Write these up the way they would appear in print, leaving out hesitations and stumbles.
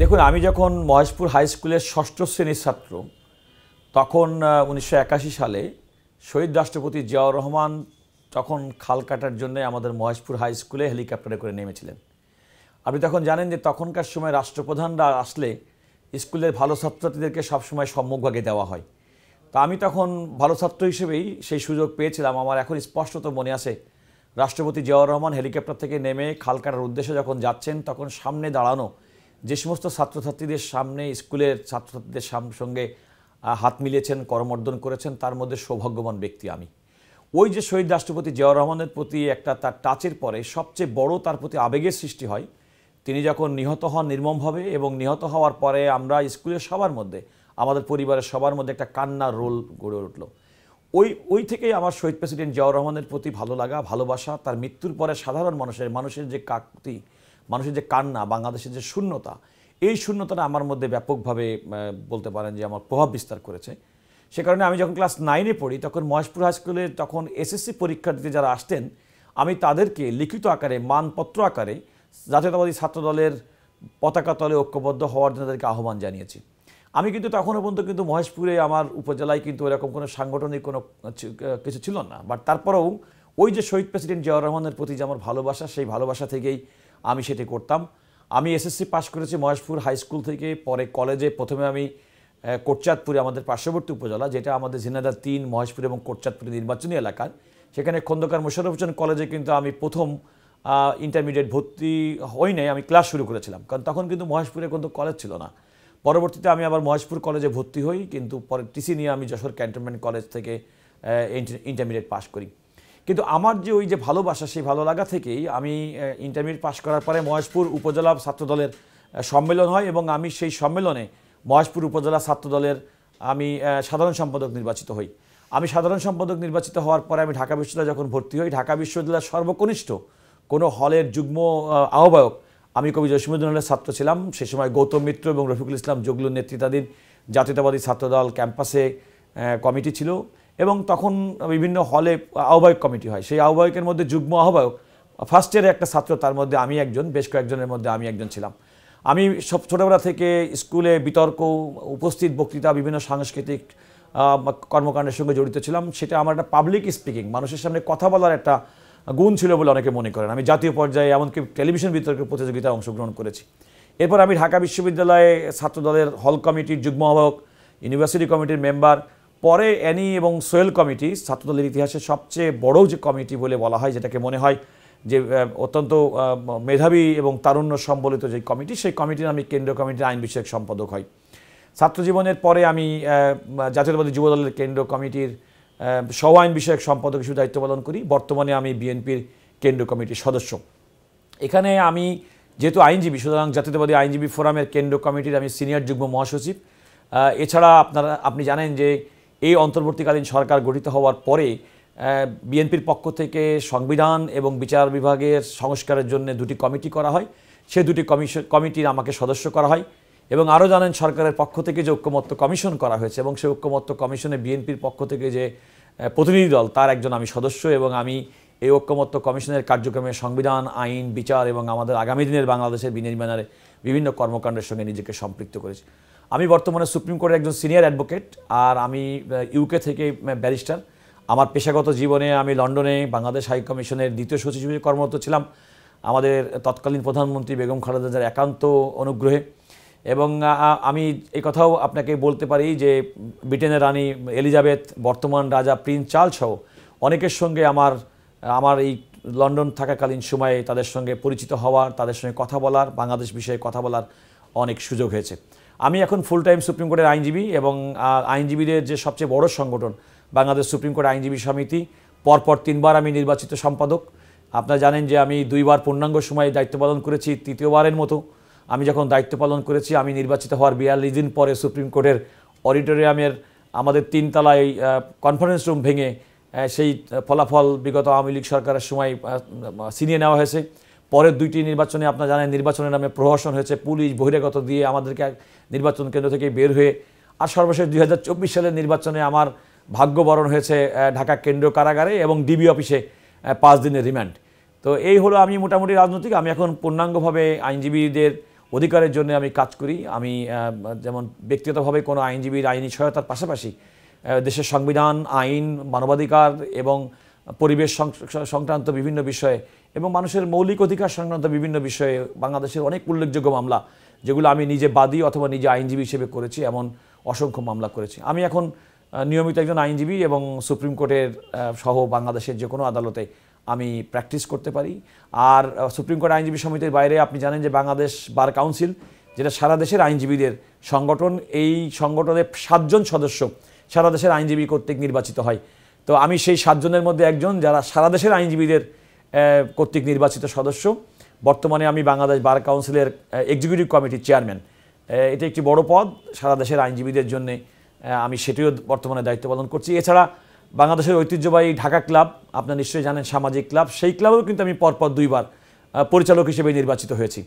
দেখুন, আমি যখন মহেশপুর হাই স্কুলের ষষ্ঠ শ্রেণীর ছাত্র, তখন 1981 সালে শহীদ রাষ্ট্রপতি জিয়াউর রহমান তখন খাল কাটার জন্য আমাদের মহেশপুর হাই স্কুলে হেলিকপ্টারে করে নেমেছিলেন। আপনি তখন জানেন যে তখনকার সময় রাষ্ট্রপ্রধানরা আসলে স্কুলের ভালো ছাত্রছাত্রীদেরকে সবসময় সম্মুখভাগে দেওয়া হয়। তা আমি তখন ভালো ছাত্র হিসেবেই সেই সুযোগ পেয়েছিলাম। আমার এখন স্পষ্টত মনে আছে, রাষ্ট্রপতি জিয়াউর রহমান হেলিকপ্টার থেকে নেমে খাল কাটার উদ্দেশ্যে যখন যাচ্ছেন, তখন সামনে দাঁড়ানো যে সমস্ত ছাত্রছাত্রীদের সামনে স্কুলের ছাত্রছাত্রীদের সঙ্গে হাত মিলিয়েছেন, করমর্দন করেছেন, তার মধ্যে সৌভাগ্যবান ব্যক্তি আমি। ওই যে শহীদ রাষ্ট্রপতি জিয়াউর রহমানের প্রতি একটা তার টাচের পরে সবচেয়ে বড় তার প্রতি আবেগের সৃষ্টি হয় তিনি যখন নিহত হন নির্মমভাবে, এবং নিহত হওয়ার পরে আমরা স্কুলের সবার মধ্যে, আমাদের পরিবারের সবার মধ্যে একটা কান্নার রোল গড়ে উঠল। ওই থেকেই আমার শহীদ প্রেসিডেন্ট জিয়াউর রহমানের প্রতি ভালো লাগা, ভালোবাসা, তার মৃত্যুর পরে সাধারণ মানুষের যে কাকুতি, মানুষের যে কান্না, বাংলাদেশের যে শূন্যতা, এই শূন্যতাটা আমার মধ্যে ব্যাপকভাবে বলতে পারেন যে আমার প্রভাব বিস্তার করেছে। সে কারণে আমি যখন ক্লাস 9-এ পড়ি, তখন মহেশপুর হাই স্কুলে তখন এসএসসি পরীক্ষা দিতে যারা আসতেন, আমি তাদেরকে লিখিত আকারে, মানপত্র আকারে জাতীয়তাবাদী ছাত্র দলের পতাকা তলে ঐক্যবদ্ধ হওয়ার জন্য তাদেরকে আহ্বান জানিয়েছি। আমি কিন্তু তখনও পর্যন্ত কিন্তু মহেশপুরে আমার উপজেলায় কিন্তু এরকম কোনো সাংগঠনিক কোনো কিছু ছিল না, বাট তারপরেও ওই যে শহীদ প্রেসিডেন্ট জিয়াউর রহমানের প্রতি যে আমার ভালোবাসা, সেই ভালোবাসা থেকেই আমি সেটি করতাম। আমি এসএসসি পাস করেছি মহেশপুর হাই স্কুল থেকে। পরে কলেজে প্রথমে আমি কোটচাঁদপুরে, আমাদের পার্শ্ববর্তী উপজেলা, যেটা আমাদের ঝিনাইদহ 3, মহেশপুর এবং কোটচাঁদপুরের নির্বাচনী এলাকায়, সেখানে খন্দকার মোশাররফ হোসেন কলেজে কিন্তু আমি প্রথম ইন্টারমিডিয়েট ভর্তি হই নাই, আমি ক্লাস শুরু করেছিলাম, কারণ তখন কিন্তু মহেশপুরে কিন্তু কলেজ ছিল না। পরবর্তীতে আমি আবার মহেশপুর কলেজে ভর্তি হই, কিন্তু পরে টিসি নিয়ে আমি যশোর ক্যান্টনমেন্ট কলেজ থেকে ইন্টারমিডিয়েট পাস করি। কিন্তু আমার যে ওই যে ভালোবাসা, সেই ভালো লাগা থেকেই আমি ইন্টারমিডিয়েট পাস করার পরে মহেশপুর উপজেলা ছাত্রদলের সম্মেলন হয়, এবং আমি সেই সম্মেলনে মহেশপুর উপজেলা ছাত্রদলের আমি সাধারণ সম্পাদক নির্বাচিত হই। আমি সাধারণ সম্পাদক নির্বাচিত হওয়ার পরে আমি ঢাকা বিশ্ববিদ্যালয়ে যখন ভর্তি হই, ঢাকা বিশ্ববিদ্যালয়ের সর্বকনিষ্ঠ কোনো হলের যুগ্ম আহ্বায়ক আমি কবি জসীমউদ্দীন হলের ছাত্র ছিলাম। সে সময় গৌতম মিত্র এবং রফিকুল ইসলাম জগলুর নেতৃত্বাধীন জাতীয়তাবাদী ছাত্রদল ক্যাম্পাসে কমিটি ছিল, এবং তখন বিভিন্ন হলে আহ্বায়ক কমিটি হয়। সেই আহ্বায়কের মধ্যে যুগ্ম আহ্বায়ক ফার্স্ট ইয়ারে একটা ছাত্র, তার মধ্যে আমি একজন, বেশ কয়েকজনের মধ্যে আমি একজন ছিলাম। আমি সব ছোটোবেলা থেকে স্কুলে বিতর্ক, উপস্থিত বক্তৃতা, বিভিন্ন সাংস্কৃতিক কর্মকাণ্ডের সঙ্গে জড়িত ছিলাম। সেটা আমার একটা পাবলিক স্পিকিং, মানুষের সামনে কথা বলার একটা গুণ ছিল বলে অনেকে মনে করেন। আমি জাতীয় পর্যায়ে এমনকি টেলিভিশন বিতর্ক প্রতিযোগিতায় অংশগ্রহণ করেছি। এরপর আমি ঢাকা বিশ্ববিদ্যালয়ে ছাত্রদলের হল কমিটির যুগ্ম আহ্বায়ক, ইউনিভার্সিটি কমিটির মেম্বার, পরে অ্যানি এবং সোহেল কমিটি ছাত্রদলের ইতিহাসে সবচেয়ে বড় যে কমিটি বলে বলা হয়, যেটাকে মনে হয় যে অত্যন্ত মেধাবী এবং তারুণ্য সম্বলিত যে কমিটি, সেই কমিটির আমি কেন্দ্রীয় কমিটির আইন বিষয়ক সম্পাদক হই। ছাত্রজীবনের পরে আমি জাতীয়তাবাদী যুবদলের কেন্দ্রীয় কমিটির সহ আইন বিষয়ক সম্পাদক হিসেবে দায়িত্ব পালন করি। বর্তমানে আমি বিএনপির কেন্দ্রীয় কমিটির সদস্য। এখানে আমি যেহেতু আইনজীবী, সুতরাং জাতীয়তাবাদী আইনজীবী ফোরামের কেন্দ্রীয় কমিটির আমি সিনিয়র যুগ্ম মহাসচিব। এছাড়া আপনি জানেন যে এই অন্তর্বর্তীকালীন সরকার গঠিত হওয়ার পরে বিএনপির পক্ষ থেকে সংবিধান এবং বিচার বিভাগের সংস্কারের জন্য 2টি কমিটি করা হয়। সেই 2টি কমিটির আমাকে সদস্য করা হয়, এবং আরও জানেন সরকারের পক্ষ থেকে যে ঐক্যমত্য কমিশন করা হয়েছে, এবং সেই ঐক্যমত্য কমিশনে বিএনপির পক্ষ থেকে যে প্রতিনিধি দল, তার একজন আমি সদস্য, এবং আমি এই ঐক্যমত্য কমিশনের কার্যক্রমে সংবিধান, আইন, বিচার এবং আমাদের আগামী দিনের বাংলাদেশের বিনির্মাণের বিভিন্ন কর্মকাণ্ডের সঙ্গে নিজেকে সম্পৃক্ত করেছি। আমি বর্তমানে সুপ্রিম কোর্টের একজন সিনিয়র অ্যাডভোকেট, আর আমি ইউকে থেকে ব্যারিস্টার। আমার পেশাগত জীবনে আমি লন্ডনে বাংলাদেশ হাই কমিশনের 2য় সচিব হিসেবে কর্মরত ছিলাম, আমাদের তৎকালীন প্রধানমন্ত্রী বেগম খালেদা জিয়ার একান্ত অনুগ্রহে। এবং আমি এই কথাও আপনাকে বলতে পারি যে ব্রিটেনের রানী এলিজাবেথ, বর্তমান রাজা প্রিন্স চার্লস সহ অনেকের সঙ্গে আমার এই লন্ডন থাকাকালীন সময়ে তাদের সঙ্গে পরিচিত হওয়ার, তাদের সঙ্গে কথা বলার, বাংলাদেশ বিষয়ে কথা বলার অনেক সুযোগ হয়েছে। আমি এখন ফুল টাইম সুপ্রিম কোর্টের আইনজীবী, এবং আইনজীবীদের যে সবচেয়ে বড় সংগঠন বাংলাদেশ সুপ্রিম কোর্ট আইনজীবী সমিতি, পরপর 3বার আমি নির্বাচিত সম্পাদক। আপনারা জানেন যে আমি 2বার পূর্ণাঙ্গ সময়ে দায়িত্ব পালন করেছি। 3য়বারের মতো আমি যখন দায়িত্ব পালন করেছি, আমি নির্বাচিত হওয়ার 42 দিন পরে সুপ্রিম কোর্টের অডিটোরিয়ামের আমাদের 3 তলায় কনফারেন্স রুম ভেঙে সেই ফলাফল বিগত আওয়ামী লীগ সরকারের সময় ছিনিয়ে নেওয়া হয়েছে। পরের 2টি নির্বাচনে আপনারা জানেন নির্বাচনের নামে প্রহসন হয়েছে, পুলিশ বহিরাগত দিয়ে আমাদেরকে নির্বাচন কেন্দ্র থেকে বের হয়ে। আর সর্বশেষ 2024 সালের নির্বাচনে আমার ভাগ্যবরণ হয়েছে ঢাকা কেন্দ্রীয় কারাগারে এবং ডিবি অফিসে 5 দিনের রিমান্ড। তো এই হলো আমি মোটামুটি রাজনৈতিক। আমি এখন পূর্ণাঙ্গভাবে আইনজীবীদের অধিকারের জন্য আমি কাজ করি। আমি যেমন ব্যক্তিগতভাবে কোনো আইনজীবীর আইনি সহায়তার পাশাপাশি দেশের সংবিধান, আইন, মানবাধিকার এবং পরিবেশ সংক্রান্ত বিভিন্ন বিষয়ে এবং মানুষের মৌলিক অধিকার সংক্রান্ত বিভিন্ন বিষয়ে বাংলাদেশের অনেক উল্লেখযোগ্য মামলা, যেগুলো আমি নিজে বাদী অথবা নিজে আইনজীবী হিসেবে করেছি, এমন অসংখ্য মামলা করেছি। আমি এখন নিয়মিত একজন আইনজীবী এবং সুপ্রিম কোর্টের সহ বাংলাদেশের যে কোনো আদালতে আমি প্র্যাকটিস করতে পারি। আর সুপ্রিম কোর্ট আইনজীবী সমিতির বাইরে আপনি জানেন যে বাংলাদেশ বার কাউন্সিল, যেটা সারা দেশের আইনজীবীদের সংগঠন, এই সংগঠনের 7 জন সদস্য সারা দেশের আইনজীবী কর্তৃক নির্বাচিত হয়। তো আমি সেই 7 জনের মধ্যে একজন, যারা সারা দেশের আইনজীবীদের কর্তৃক নির্বাচিত সদস্য। বর্তমানে আমি বাংলাদেশ বার কাউন্সিলের এক্সিকিউটিভ কমিটির চেয়ারম্যান। এটা একটি বড় পদ সারা দেশের আইনজীবীদের জন্যে, আমি সেটিও বর্তমানে দায়িত্ব পালন করছি। এছাড়া বাংলাদেশের ঐতিহ্যবাহী ঢাকা ক্লাব, আপনারা নিশ্চয়ই জানেন, সামাজিক ক্লাব, সেই ক্লাবেও কিন্তু আমি পরপর 2 বার পরিচালক হিসেবে নির্বাচিত হয়েছি।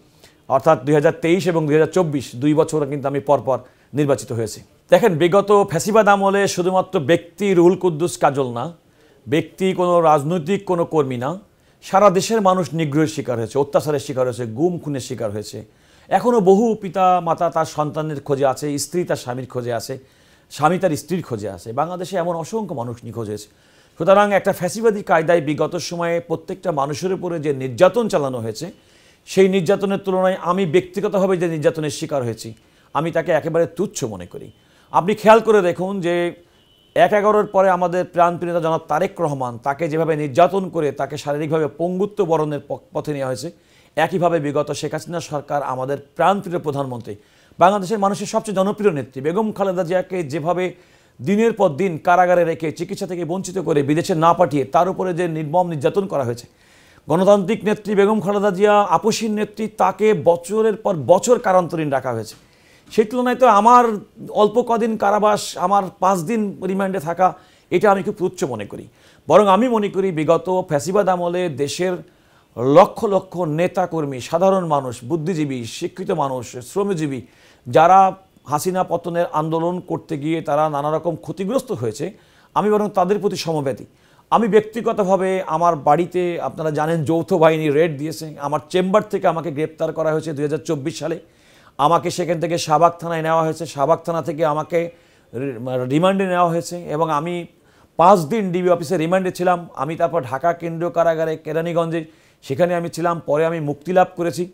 অর্থাৎ 2023 এবং 2024 2 বছর কিন্তু আমি পরপর নির্বাচিত হয়েছি। দেখেন, বিগত ফ্যাসিবাদ আমলে শুধুমাত্র ব্যক্তি রুহুল কুদ্দুস কাজল না, ব্যক্তি কোনো রাজনৈতিক কোনো কর্মী না, সারা দেশের মানুষ নিগ্রহের শিকার হয়েছে, অত্যাচারের শিকার হয়েছে, গুম খুনের শিকার হয়েছে। এখনও বহু পিতা মাতা তার সন্তানের খোঁজে আছে, স্ত্রী তার স্বামীর খোঁজে আছে, স্বামী তার স্ত্রীর খোঁজে আছে। বাংলাদেশে এমন অসংখ্য মানুষ নিখোঁজ হয়েছে। সুতরাং একটা ফ্যাসিবাদী কায়দায় বিগত সময়ে প্রত্যেকটা মানুষের উপরে যে নির্যাতন চালানো হয়েছে, সেই নির্যাতনের তুলনায় আমি ব্যক্তিগতভাবে যে নির্যাতনের শিকার হয়েছি, আমি তাকে একেবারে তুচ্ছ মনে করি। আপনি খেয়াল করে দেখুন যে 1/11-র পরে আমাদের প্রাণপ্রিয় নেতা জনাব তারেক রহমান, তাকে যেভাবে নির্যাতন করে তাকে শারীরিকভাবে পঙ্গুত্ব বরণের পথে নেওয়া হয়েছে, একইভাবে বিগত শেখ হাসিনা সরকার আমাদের প্রাণপ্রিয় প্রধানমন্ত্রী, বাংলাদেশের মানুষের সবচেয়ে জনপ্রিয় নেত্রী বেগম খালেদা জিয়াকে যেভাবে দিনের পর দিন কারাগারে রেখে চিকিৎসা থেকে বঞ্চিত করে বিদেশে না পাঠিয়ে তার উপরে যে নির্মম নির্যাতন করা হয়েছে, গণতান্ত্রিক নেত্রী বেগম খালেদা জিয়া, আপসীন নেত্রী, তাকে বছরের পর বছর কারান্তরীণ রাখা হয়েছে। সেই তুলনায় তো আমার অল্প কদিন কারাবাস, আমার 5 দিন রিমান্ডে থাকা, এটা আমি খুব তুচ্ছ মনে করি। বরং আমি মনে করি বিগত ফ্যাসিবাদ আমলে দেশের লক্ষ লক্ষ নেতাকর্মী, সাধারণ মানুষ, বুদ্ধিজীবী, শিক্ষিত মানুষ, শ্রমজীবী, যারা হাসিনা পতনের আন্দোলন করতে গিয়ে তারা নানা রকম ক্ষতিগ্রস্ত হয়েছে, আমি বরং তাদের প্রতি সমবেতী। আমি ব্যক্তিগতভাবে আমার বাড়িতে, আপনারা জানেন, যৌথ বাহিনী রেড দিয়েছে। আমার চেম্বার থেকে আমাকে গ্রেপ্তার করা হয়েছে 2024 সালে। আমাকে সেখান থেকে শাহবাগ থানায় নেওয়া হয়েছে, শাহবাগ থানা থেকে আমাকে রিমান্ডে নেওয়া হয়েছে এবং আমি 5 দিন ডিবি অফিসে রিমান্ডে ছিলাম। আমি তারপর ঢাকা কেন্দ্রীয় কারাগারে কেরানীগঞ্জে, সেখানে আমি ছিলাম। পরে আমি মুক্তি লাভ করেছি।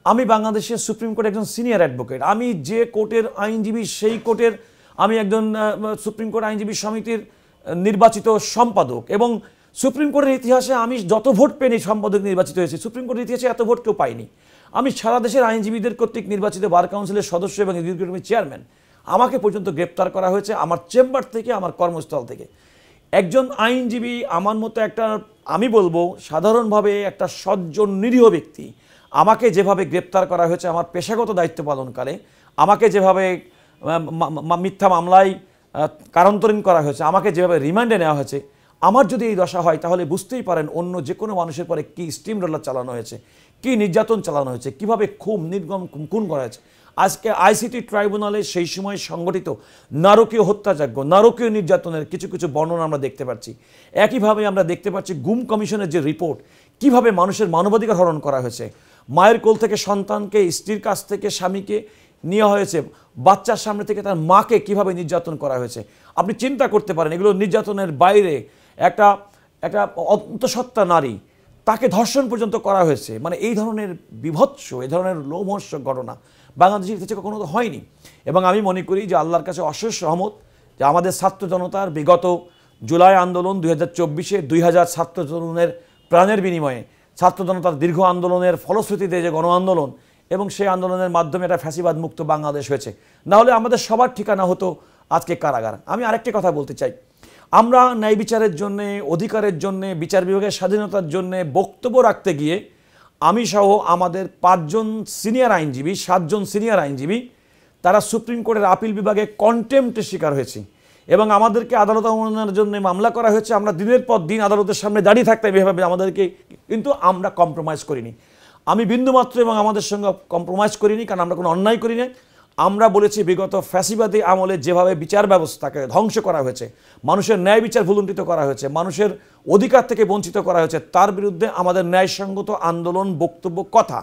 আমি বাংলাদেশের সুপ্রিম কোর্টে একজন সিনিয়র অ্যাডভোকেট। আমি যে কোর্টের আইনজীবী, সেই কোর্টের আমি একজন সুপ্রিম কোর্ট আইনজীবী সমিতির নির্বাচিত সম্পাদক। এবং সুপ্রিম কোর্টের ইতিহাসে আমি যত ভোট পেয়ে সম্পাদক নির্বাচিত হয়েছি, সুপ্রিম কোর্টের ইতিহাসে এত ভোট কেউ পাইনি। আমি সারা দেশের আইনজীবীদের কর্তৃক নির্বাচিত বার কাউন্সিলের সদস্য এবং এক্সিকিউটিভ কমিটির চেয়ারম্যান। আমাকে পর্যন্ত গ্রেপ্তার করা হয়েছে আমার চেম্বার থেকে, আমার কর্মস্থল থেকে। একজন আইনজীবী আমার মতো একটা, আমি বলবো সাধারণভাবে একটা সজ্জন নিরীহ ব্যক্তি, আমাকে যেভাবে গ্রেপ্তার করা হয়েছে আমার পেশাগত দায়িত্ব পালনকালে, আমাকে যেভাবে মিথ্যা মামলায় কারান্তরীণ করা হয়েছে, আমাকে যেভাবে রিমান্ডে নেওয়া হয়েছে, আমার যদি এই দশা হয় তাহলে বুঝতেই পারেন অন্য যে কোনো মানুষের পরে কী স্টিম রোলার চালানো হয়েছে, কী নির্যাতন চালানো হয়েছে, কীভাবে নির্গম খুন করা হয়েছে। আজকে আইসিটি ট্রাইব্যুনালে সেই সময় সংগঠিত নারকীয় হত্যাযজ্ঞ, নারকীয় নির্যাতনের কিছু কিছু বর্ণনা আমরা দেখতে পাচ্ছি। একইভাবে আমরা দেখতে পাচ্ছি গুম কমিশনের যে রিপোর্ট, কিভাবে মানুষের মানবাধিকার হরণ করা হয়েছে। মায়ের কোল থেকে সন্তানকে, স্ত্রীর কাছ থেকে স্বামীকে নেওয়া হয়েছে, বাচ্চার সামনে থেকে তার মাকে কিভাবে নির্যাতন করা হয়েছে। আপনি চিন্তা করতে পারেন, এগুলো নির্যাতনের বাইরে একটা অন্তঃসত্ত্বা নারী, তাকে ধর্ষণ পর্যন্ত করা হয়েছে। মানে এই ধরনের বিভৎস, এই ধরনের লোমহর্ষক ঘটনা বাংলাদেশের ইতিহাসে কখনো তো হয়নি। এবং আমি মনে করি যে আল্লাহর কাছে অশেষ রহমত যে আমাদের ছাত্র জনতার বিগত জুলাই আন্দোলন 2024-এ 2000 ছাত্র তরুণের প্রাণের বিনিময়ে, ছাত্র জনতার দীর্ঘ আন্দোলনের ফলশ্রুতিতে যে গণ আন্দোলন, এবং সেই আন্দোলনের মাধ্যমে একটা ফ্যাসিবাদ মুক্ত বাংলাদেশ হয়েছে। না হলে আমাদের সবার ঠিকানা হতো আজকে কারাগার। আমি আরেকটি কথা বলতে চাই, আমরা ন্যায় বিচারের জন্যে, অধিকারের জন্যে, বিচার বিভাগের স্বাধীনতার জন্যে বক্তব্য রাখতে গিয়ে আমি সহ আমাদের 5 জন সিনিয়র আইনজীবী, 7 জন সিনিয়র আইনজীবী, তারা সুপ্রিম কোর্টের আপিল বিভাগে কন্টেম্প্টের শিকার হয়েছে এবং আমাদেরকে আদালত অবমাননার জন্য মামলা করা হয়েছে। আমরা দিনের পর দিন আদালতের সামনে দাঁড়িয়ে থাকতে এভাবে আমাদেরকে, কিন্তু আমরা কম্প্রোমাইজ করিনি। আমি বিন্দুমাত্র এবং আমাদের সঙ্গে কম্প্রোমাইজ করিনি, কারণ আমরা কোনো অন্যায় করি না। আমরা বলেছি বিগত ফ্যাসিবাদী আমলে যেভাবে বিচার ব্যবস্থাকে ধ্বংস করা হয়েছে, মানুষের ন্যায় বিচার ভুলুণ্ঠিত করা হয়েছে, মানুষের অধিকার থেকে বঞ্চিত করা হয়েছে, তার বিরুদ্ধে আমাদের ন্যায়সঙ্গত আন্দোলন, বক্তব্য, কথা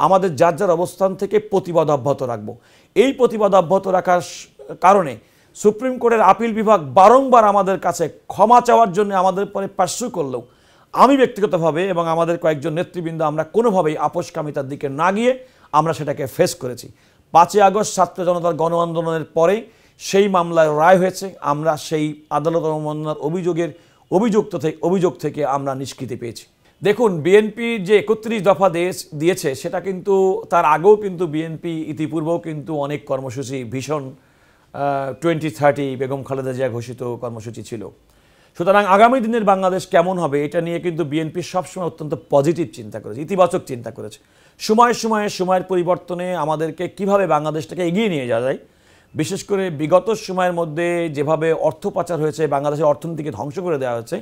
আমাদের যার যার অবস্থান থেকে প্রতিবাদ অব্যাহত রাখব। এই প্রতিবাদ অব্যাহত রাখার কারণে সুপ্রিম কোর্টের আপিল বিভাগ বারংবার আমাদের কাছে ক্ষমা চাওয়ার জন্য আমাদের পরে পার্সু করলেও আমি ব্যক্তিগতভাবে এবং আমাদের কয়েকজন নেতৃবৃন্দ আমরা কোনোভাবেই আপোষকামিতার দিকে না গিয়ে আমরা সেটাকে ফেস করেছি। 5ই আগস্ট ছাত্র জনতার গণ আন্দোলনের পরে সেই মামলায় রায় হয়েছে, আমরা সেই আদালত অবমাননার অভিযোগ থেকে আমরা নিষ্কৃতি পেয়েছি। দেখুন, বিএনপি যে 31 দফা দিয়েছে সেটা কিন্তু তার আগেও কিন্তু বিএনপি ইতিপূর্বেও কিন্তু অনেক কর্মসূচি ভীষণ 2030 বেগম খালেদা জিয়া ঘোষিত কর্মসূচি ছিল। সুতরাং আগামী দিনের বাংলাদেশ কেমন হবে এটা নিয়ে কিন্তু বিএনপি সবসময় অত্যন্ত পজিটিভ চিন্তা করেছে, ইতিবাচক চিন্তা করেছে। সময়ের পরিবর্তনে আমাদেরকে কিভাবে বাংলাদেশটাকে এগিয়ে নিয়ে যাওয়া যায়, বিশেষ করে বিগত সময়ের মধ্যে যেভাবে অর্থ পাচার হয়েছে, বাংলাদেশের অর্থনীতিকে ধ্বংস করে দেওয়া হয়েছে,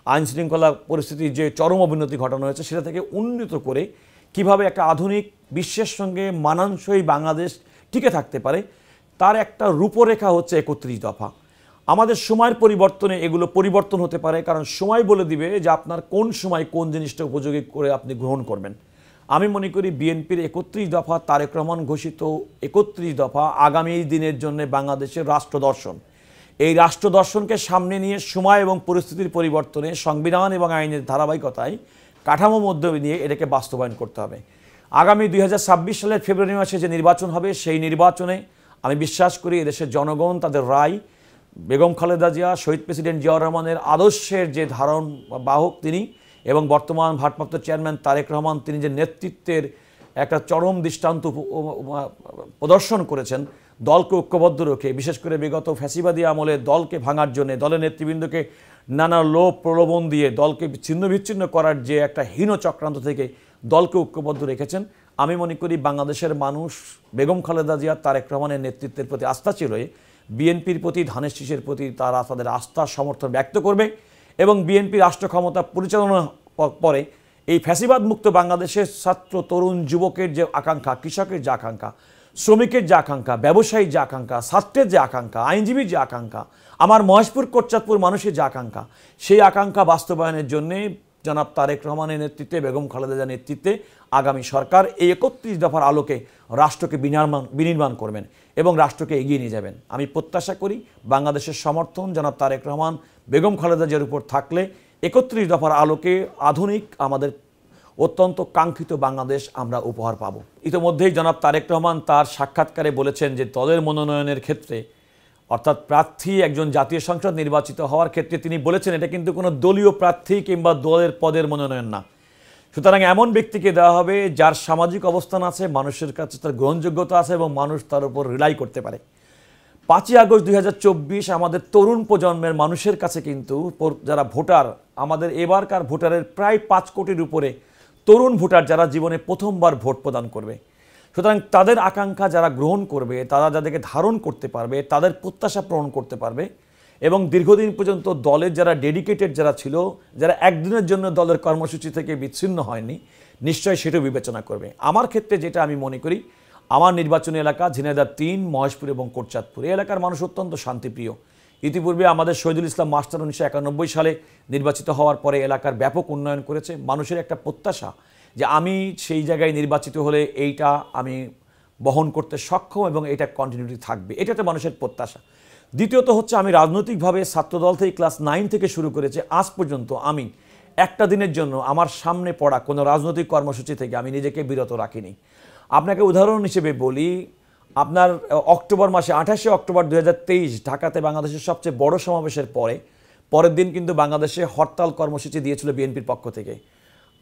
আইন শৃঙ্খলা পরিস্থিতির যে চরম অবনতি ঘটানো হয়েছে সেটা থেকে উন্নত করে কিভাবে একটা আধুনিক বিশ্বের সঙ্গে মানানসই বাংলাদেশ টিকে থাকতে পারে তার একটা রূপরেখা হচ্ছে 31 দফা। আমাদের সময়ের পরিবর্তনে এগুলো পরিবর্তন হতে পারে, কারণ সময় বলে দিবে যে আপনার কোন সময় কোন জিনিসটা উপযোগী করে আপনি গ্রহণ করবেন। আমি মনে করি বিএনপির 31 দফা, তারেক রহমান ঘোষিত 31 দফা আগামী দিনের জন্য বাংলাদেশের রাষ্ট্রদর্শন। এই রাষ্ট্রদর্শনকে সামনে নিয়ে সময় এবং পরিস্থিতির পরিবর্তনে সংবিধান এবং আইনের ধারাবাহিকতায় কাঠামো মধ্যে নিয়ে এটাকে বাস্তবায়ন করতে হবে। আগামী 2026 সালের ফেব্রুয়ারি মাসে যে নির্বাচন হবে সেই নির্বাচনে আমি বিশ্বাস করি এদেশের জনগণ তাদের রায় বেগম খালেদা জিয়া, শহীদ প্রেসিডেন্ট জিয়াউর রহমানের আদর্শের যে ধারণ বাহক তিনি এবং বর্তমান ভারপ্রাপ্ত চেয়ারম্যান তারেক রহমান, তিনি যে নেতৃত্বের একটা চরম দৃষ্টান্ত প্রদর্শন করেছেন দলকে ঐক্যবদ্ধ রেখে, বিশেষ করে বিগত ফ্যাসিবাদী আমলে দলকে ভাঙার জন্য দলের নেতৃবৃন্দকে নানা লোভ প্রলোভন দিয়ে দলকে ছিন্ন বিচ্ছিন্ন করার যে একটা হীন চক্রান্ত থেকে দলকে ঐক্যবদ্ধ রেখেছেন। আমি মনে করি বাংলাদেশের মানুষ বেগম খালেদা জিয়া, তারেক রহমানের নেতৃত্বের প্রতি আস্থা ছিল, বিএনপির প্রতি, ধানের শীষের প্রতি তারা তাদের আস্থা সমর্থন ব্যক্ত করবে এবং বিএনপি রাষ্ট্র ক্ষমতা পরিচালনা পরে এই ফ্যাসিবাদ মুক্ত বাংলাদেশের ছাত্র, তরুণ, যুবকের যে আকাঙ্ক্ষা, কৃষকের যে আকাঙ্ক্ষা, শ্রমিকের যে আকাঙ্ক্ষা, ব্যবসায়ীর যে আকাঙ্ক্ষা, ছাত্রের যে আকাঙ্ক্ষা, আইনজীবীর যে আকাঙ্ক্ষা, আমার মহেশপুর কোটচাঁদপুর মানুষের যে আকাঙ্ক্ষা, সেই আকাঙ্ক্ষা বাস্তবায়নের জন্যে জনাব তারেক রহমানের নেতৃত্বে, বেগম খালেদা জিয়ার নেতৃত্বে আগামী সরকার এই 31 দফার আলোকে রাষ্ট্রকে বিনির্মাণ করবেন এবং রাষ্ট্রকে এগিয়ে নিয়ে যাবেন। আমি প্রত্যাশা করি বাংলাদেশের সমর্থন জনাব তারেক রহমান, বেগম খালেদা জিয়ার উপর থাকলে 31 দফার আলোকে আধুনিক আমাদের অত্যন্ত কাঙ্ক্ষিত বাংলাদেশ আমরা উপহার পাব। ইতিমধ্যেই জনাব তারেক রহমান তার সাক্ষাৎকারে বলেছেন যে দলের মনোনয়নের ক্ষেত্রে, অর্থাৎ প্রার্থী একজন জাতীয় সংসদ নির্বাচিত হওয়ার ক্ষেত্রে তিনি বলেছেন এটা কিন্তু কোনো দলীয় প্রার্থী কিংবা দলের পদের মনোনয়ন না। সুতরাং এমন ব্যক্তিকে দেওয়া হবে যার সামাজিক অবস্থান আছে, মানুষের কাছে তার গ্রহণযোগ্যতা আছে এবং মানুষ তার উপর রিলাই করতে পারে। 5ই আগস্ট 2024 আমাদের তরুণ প্রজন্মের মানুষের কাছে কিন্তু যারা ভোটার, আমাদের এবারকার ভোটারের প্রায় 5 কোটির উপরে তরুণ ভোটার যারা জীবনে প্রথমবার ভোট প্রদান করবে। সুতরাং তাদের আকাঙ্ক্ষা যারা গ্রহণ করবে, তারা যাদেরকে ধারণ করতে পারবে, তাদের প্রত্যাশা পূরণ করতে পারবে এবং দীর্ঘদিন পর্যন্ত দলের যারা ডেডিকেটেড যারা ছিল, যারা একদিনের জন্য দলের কর্মসূচি থেকে বিচ্ছিন্ন হয়নি, নিশ্চয়ই সেটাও বিবেচনা করবে। আমার ক্ষেত্রে যেটা আমি মনে করি, আমার নির্বাচনী এলাকা ঝিনাইদহ 3, মহেশপুর এবং কোটচাঁদপুর, এই এলাকার মানুষ অত্যন্ত শান্তিপ্রিয়। ইতিপূর্বে আমাদের শহীদুল ইসলাম মাস্টার 1991 সালে নির্বাচিত হওয়ার পরে এলাকার ব্যাপক উন্নয়ন করেছে। মানুষের একটা প্রত্যাশা যে আমি সেই জায়গায় নির্বাচিত হলে এইটা আমি বহন করতে সক্ষম এবং এটা কন্টিনিউটি থাকবে, এটা একটা মানুষের প্রত্যাশা। দ্বিতীয়ত হচ্ছে আমি রাজনৈতিকভাবে ছাত্রদল থেকে ক্লাস 9 থেকে শুরু করেছে আজ পর্যন্ত আমি একটা দিনের জন্য আমার সামনে পড়া কোনো রাজনৈতিক কর্মসূচি থেকে আমি নিজেকে বিরত রাখিনি। আপনাকে উদাহরণ হিসেবে বলি, আপনার অক্টোবর মাসে 28শে অক্টোবর 2023 ঢাকাতে বাংলাদেশের সবচেয়ে বড় সমাবেশের পরের দিন কিন্তু বাংলাদেশে হরতাল কর্মসূচি দিয়েছিল বিএনপির পক্ষ থেকে।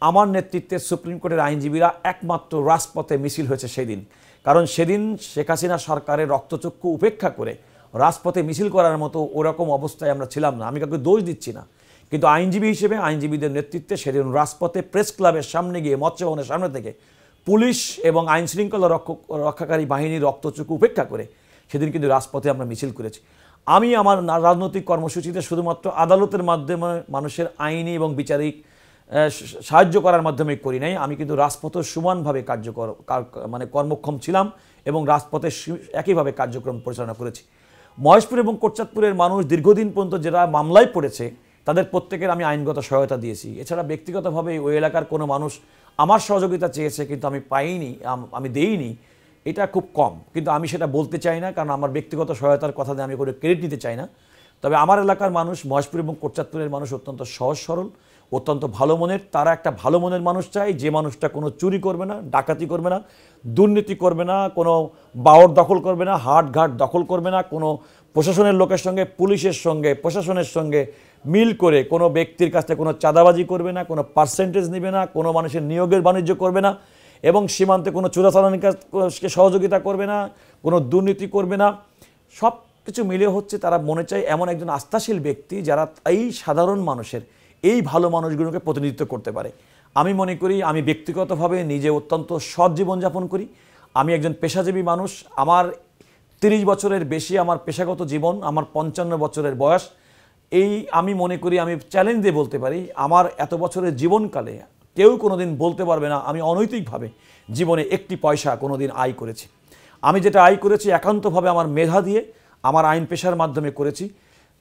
আমার নেতৃত্বে সুপ্রিম কোর্টের আইনজীবীরা একমাত্র রাজপথে মিছিল হয়েছে সেদিন, কারণ সেদিন শেখ হাসিনা সরকারের রক্তচক্ষু উপেক্ষা করে রাজপথে মিছিল করার মতো ওরকম অবস্থায় আমরা ছিলাম না। আমি কাউকে দোষ দিচ্ছি না, কিন্তু আইনজীবী হিসেবে আইনজীবীদের নেতৃত্বে সেদিন রাজপথে প্রেস ক্লাবের সামনে গিয়ে মৎস্যভবনের সামনে থেকে পুলিশ এবং আইন শৃঙ্খলা রক্ষাকারী বাহিনীর রক্তচক্ষু উপেক্ষা করে সেদিন কিন্তু রাজপথে আমরা মিছিল করেছি। আমি আমার রাজনৈতিক কর্মসূচিতে শুধুমাত্র আদালতের মাধ্যমে মানুষের আইনি এবং বিচারিক সাহায্য করার মাধ্যমে করি নাই, আমি কিন্তু রাজপথে সমানভাবে কর্মক্ষম ছিলাম এবং রাজপথে একইভাবে কার্যক্রম পরিচালনা করেছি। মহেশপুর এবং কোটচাঁদপুরের মানুষ দীর্ঘদিন পর্যন্ত যারা মামলায় পড়েছে তাদের প্রত্যেকের আমি আইনগত সহায়তা দিয়েছি। এছাড়া ব্যক্তিগতভাবে ওই এলাকার কোনো মানুষ আমার সহযোগিতা চেয়েছে কিন্তু আমি পাইনি, আমি দেইনি, এটা খুব কম। কিন্তু আমি সেটা বলতে চাই না, কারণ আমার ব্যক্তিগত সহায়তার কথা দিয়ে আমি কোনো ক্রেডিট নিতে চাই না। তবে আমার এলাকার মানুষ, মহেশপুর এবং কোটচাঁদপুরের মানুষ অত্যন্ত সহজ সরল, অত্যন্ত ভালো মনের। তারা একটা ভালো মনের মানুষ চায়, যে মানুষটা কোনো চুরি করবে না, ডাকাতি করবে না, দুর্নীতি করবে না, কোনো বাওর দখল করবে না, হাটঘাট দখল করবে না, কোনো প্রশাসনের লোকের সঙ্গে, পুলিশের সঙ্গে, প্রশাসনের সঙ্গে মিল করে কোনো ব্যক্তির কাছ থেকে কোনো চাঁদাবাজি করবে না, কোনো পার্সেন্টেজ নেবে না, কোনো মানুষের নিয়োগের বাণিজ্য করবে না, এবং সীমান্তে কোনো চোরাচালানির কাজকে সহযোগিতা করবে না, কোনো দুর্নীতি করবে না। সব কিছু মিলে হচ্ছে তারা মনে চায় এমন একজন আস্থাশীল ব্যক্তি যারা এই সাধারণ মানুষের, এই ভালো মানুষগুলোকে প্রতিনিধিত্ব করতে পারে। আমি মনে করি আমি ব্যক্তিগতভাবে নিজে অত্যন্ত সৎ জীবনযাপন করি। আমি একজন পেশাজীবী মানুষ। আমার 30 বছরের বেশি আমার পেশাগত জীবন, আমার 55 বছরের বয়স। আমি মনে করি, আমি চ্যালেঞ্জ দিয়ে বলতে পারি, আমার এত বছরের জীবনকালে কেউ কোনোদিন বলতে পারবে না আমি অনৈতিকভাবে জীবনে একটি পয়সা কোনোদিন আয় করেছি। আমি যেটা আয় করেছি একান্তভাবে আমার মেধা দিয়ে, আমার আইন পেশার মাধ্যমে করেছি।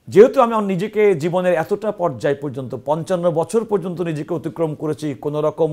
যেহেতু আমি আমার নিজেকে জীবনের এতটা পর্যায় পর্যন্ত 55 বছর পর্যন্ত নিজেকে অতিক্রম করেছি কোনো রকম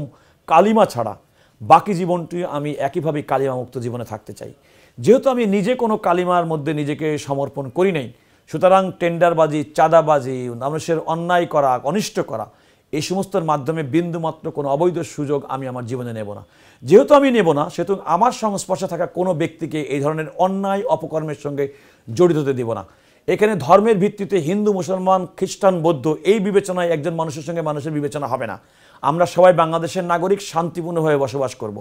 কালিমা ছাড়া, বাকি জীবনটি আমি একইভাবে কালিমামুক্ত জীবনে থাকতে চাই। যেহেতু আমি নিজে কোনো কালিমার মধ্যে নিজেকে সমর্পণ করি নাই, সুতরাং টেন্ডারবাজি, চাঁদাবাজি, মানুষের অন্যায় করা, অনিষ্ট করা, এই সমস্তর মাধ্যমে বিন্দুমাত্র কোনো অবৈধ সুযোগ আমি আমার জীবনে নেব না। যেহেতু আমি নেব না, সেহেতু আমার সংস্পর্শে থাকা কোনো ব্যক্তিকে এই ধরনের অন্যায় অপকর্মের সঙ্গে জড়িত হতে দেব না। এখানে ধর্মের ভিত্তিতে হিন্দু, মুসলমান, খ্রিস্টান, বৌদ্ধ এই বিবেচনায় একজন মানুষের সঙ্গে মানুষের বিবেচনা হবে না। আমরা সবাই বাংলাদেশের নাগরিক, শান্তিপূর্ণভাবে বসবাস করব।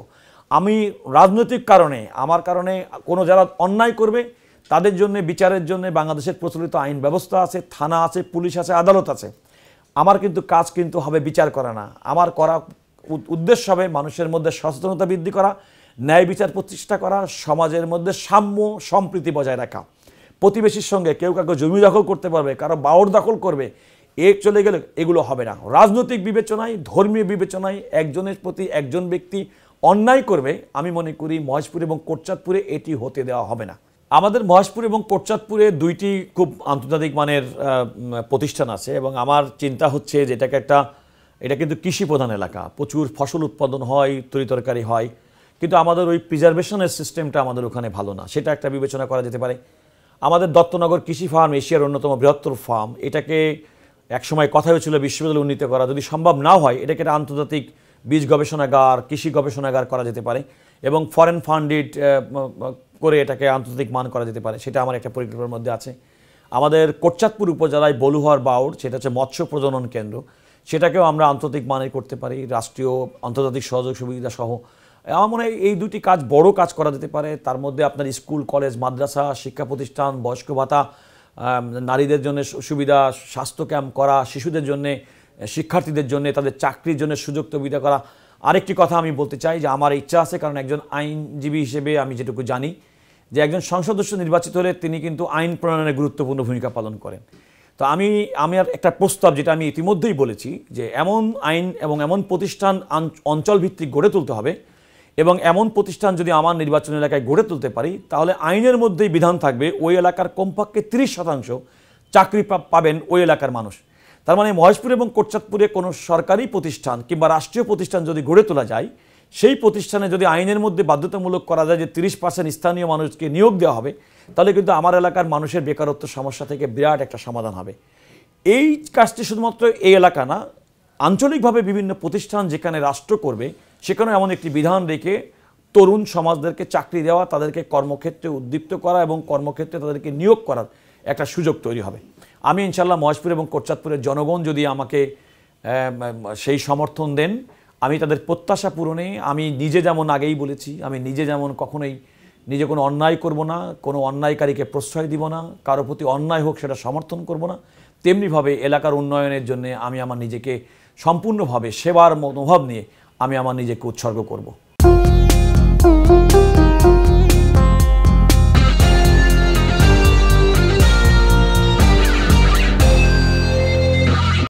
আমি রাজনৈতিক কারণে, আমার কারণে কোনো যারা অন্যায় করবে তাদের জন্য বিচারের জন্য বাংলাদেশের প্রচলিত আইন ব্যবস্থা আছে, থানা আছে, পুলিশ আছে, আদালত আছে। আমার কিন্তু কাজ কিন্তু হবে বিচার করা না। আমার করা উদ্দেশ্য হবে মানুষের মধ্যে সচেতনতা বৃদ্ধি করা, ন্যায় বিচার প্রতিষ্ঠা করা, সমাজের মধ্যে সাম্য সম্প্রীতি বজায় রাখা। প্রতিবেশীর সঙ্গে কেউ কাউকে জমি দখল করতে পারবে, কারো বাওর দখল করবে, চলে গেলে এগুলো হবে না। রাজনৈতিক বিবেচনায়, ধর্মীয় বিবেচনায় একজনের প্রতি একজন ব্যক্তি অন্যায় করবে, আমি মনে করি মহেশপুর এবং কোটচাঁদপুরে এটি হতে দেওয়া হবে না। আমাদের মহেশপুর এবং কোটচাঁদপুরে দুইটি খুব আন্তর্জাতিক মানের প্রতিষ্ঠান আছে, এবং আমার চিন্তা হচ্ছে যে এটা কিন্তু কৃষি প্রধান এলাকা, প্রচুর ফসল উৎপাদন হয়, তরিতরকারি হয়, কিন্তু আমাদের ওই প্রিজার্ভেশনের সিস্টেমটা আমাদের ওখানে ভালো না, সেটা একটা বিবেচনা করা যেতে পারে। আমাদের দত্তনগর কৃষি ফার্ম এশিয়ার অন্যতম বৃহত্তর ফার্ম, এটাকে একসময় কথা হয়েছিল বিশ্ববিদ্যালয়ে উন্নীত করা। যদি সম্ভব না হয়, এটাকে একটা আন্তর্জাতিক বীজ গবেষণাগার, কৃষি গবেষণাগার করা যেতে পারে, এবং ফরেন ফান্ডেড করে এটাকে আন্তর্জাতিক মান করা যেতে পারে। সেটা আমার একটা পরিকল্পনার মধ্যে আছে। আমাদের কোটচাঁদপুর উপজেলায় বলুহার বাউর, সেটা হচ্ছে মৎস্য প্রজনন কেন্দ্র, সেটাকেও আমরা আন্তর্জাতিক মানের করতে পারি, রাষ্ট্রীয় আন্তর্জাতিক সহযোগ সুবিধা সহ। আমার মনে হয় এই দুটি কাজ, বড় কাজ করা যেতে পারে। তার মধ্যে আপনার স্কুল, কলেজ, মাদ্রাসা, শিক্ষা প্রতিষ্ঠান, বয়স্ক ভাতা, নারীদের জন্য সুবিধা, স্বাস্থ্য ক্যাম্প করা, শিশুদের জন্য, শিক্ষার্থীদের জন্য তাদের চাকরির জন্য সুযোগ সুবিধা করা। আরেকটি কথা আমি বলতে চাই যে আমার ইচ্ছা আছে, কারণ একজন আইনজীবী হিসেবে আমি যেটুকু জানি যে একজন সংসদ সদস্য নির্বাচিত হলে তিনি কিন্তু আইন প্রণয়নে গুরুত্বপূর্ণ ভূমিকা পালন করেন। তো আমার একটা প্রস্তাব, যেটা আমি ইতিমধ্যেই বলেছি, যে এমন আইন এবং এমন প্রতিষ্ঠান অঞ্চলভিত্তিক গড়ে তুলতে হবে, এবং এমন প্রতিষ্ঠান যদি আমার নির্বাচন এলাকায় গড়ে তুলতে পারি, তাহলে আইনের মধ্যেই বিধান থাকবে ওই এলাকার কমপক্ষে 30% চাকরি পাবেন ওই এলাকার মানুষ। তার মানে মহেশপুর এবং কোটচাঁদপুরে কোনো সরকারি প্রতিষ্ঠান কিংবা রাষ্ট্রীয় প্রতিষ্ঠান যদি গড়ে তোলা যায়, সেই প্রতিষ্ঠানে যদি আইনের মধ্যে বাধ্যতামূলক করা যায় যে 30% স্থানীয় মানুষকে নিয়োগ দেওয়া হবে, তাহলে কিন্তু আমার এলাকার মানুষের বেকারত্ব সমস্যা থেকে বিরাট একটা সমাধান হবে। এই কাজটি শুধুমাত্র এই এলাকা না, আঞ্চলিকভাবে বিভিন্ন প্রতিষ্ঠান যেখানে রাষ্ট্র করবে, সেখানে এমন একটি বিধান রেখে তরুণ সমাজদেরকে চাকরি দেওয়া, তাদেরকে কর্মক্ষেত্রে উদ্দীপ্ত করা এবং কর্মক্ষেত্রে তাদেরকে নিয়োগ করার একটা সুযোগ তৈরি হবে। আমি ইনশাল্লাহ মহেশপুর এবং কোটচাঁদপুরের জনগণ যদি আমাকে সেই সমর্থন দেন, আমি তাদের প্রত্যাশা পূরণে, আমি নিজে যেমন আগেই বলেছি, আমি নিজে যেমন কখনোই নিজে কোনো অন্যায় করব না, কোনো অন্যায়কারীকে প্রশ্রয় দিব না, কারো প্রতি অন্যায় হোক সেটা সমর্থন করব না, তেমনিভাবে এলাকার উন্নয়নের জন্য আমি আমার নিজেকে সম্পূর্ণভাবে সেবার মনোভাব নিয়ে আমি আমার নিজেকে উৎসর্গ করব।